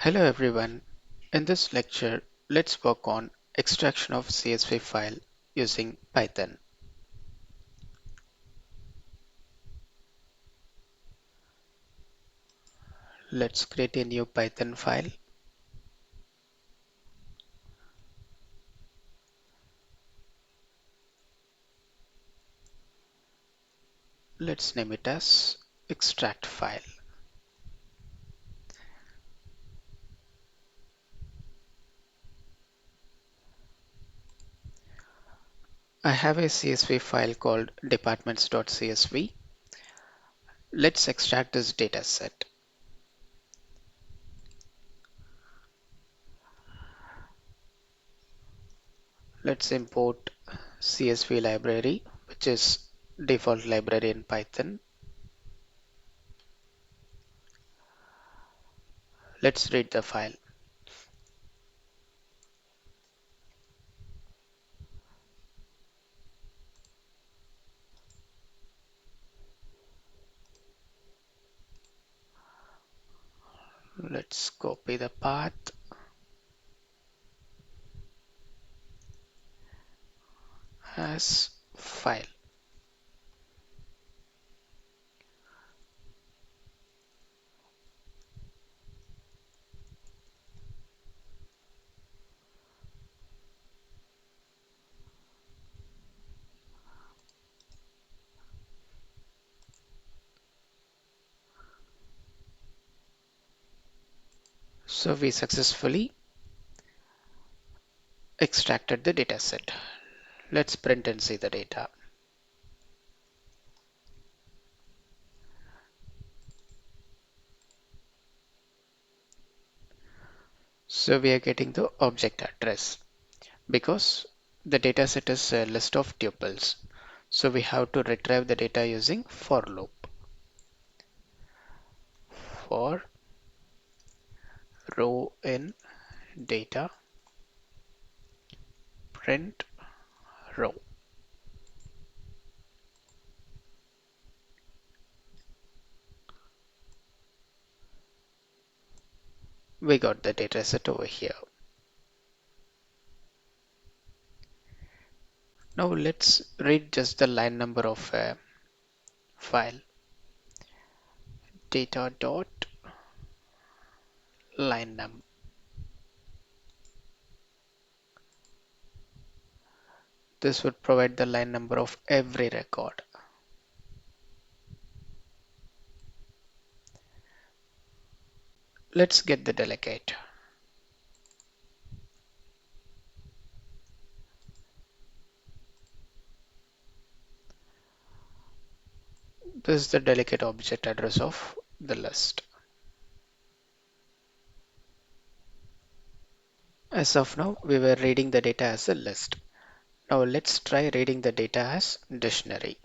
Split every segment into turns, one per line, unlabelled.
Hello everyone. In this lecture, let's work on extraction of CSV file using Python. Let's create a new Python file. Let's name it as extract file. I have a CSV file called departments.csv. Let's extract this data set. Let's import CSV library, which is default library in Python. Let's read the file. Let's copy the path as file. So we successfully extracted the data set. Let's print and see the data. So we are getting the object address because the data set is a list of tuples. So we have to retrieve the data using for loop. For row in data print row. We got the data set over here. Now let's read just the line number of a file. Data dot line num. This would provide the line number of every record. Let's get the delegate. This is the delegate object address of the list. As of now, we were reading the data as a list. Now let's try reading the data as dictionary.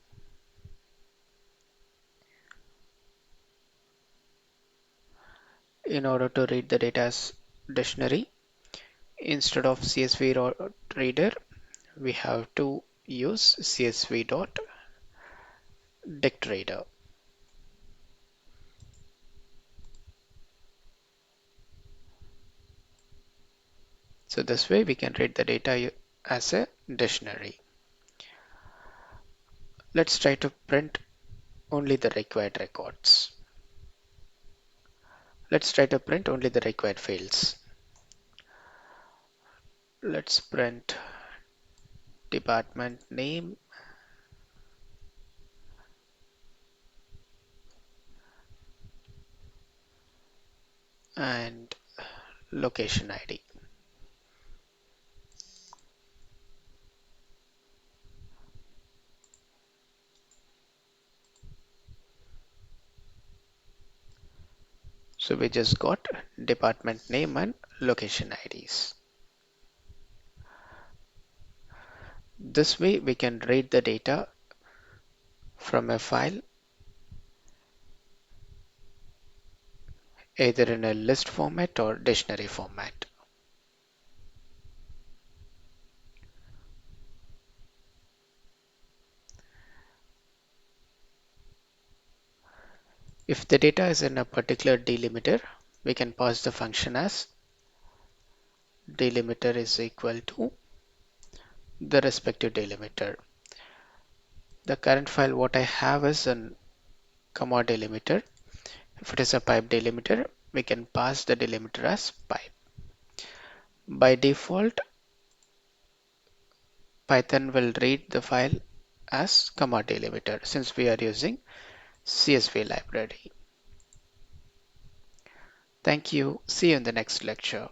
In order to read the data as dictionary, instead of CSV reader, we have to use CSV dot dict reader. So this way we can read the data as a dictionary. Let's try to print only the required records. Let's try to print only the required fields. Let's print department name and location ID. So we just got department name and location IDs. This way we can read the data from a file either in a list format or dictionary format. If the data is in a particular delimiter, we can pass the function as delimiter is equal to the respective delimiter. The current file what I have is an comma delimiter. If it is a pipe delimiter, we can pass the delimiter as pipe. By default, Python will read the file as comma delimiter since we are using CSV library. Thank you. See you in the next lecture.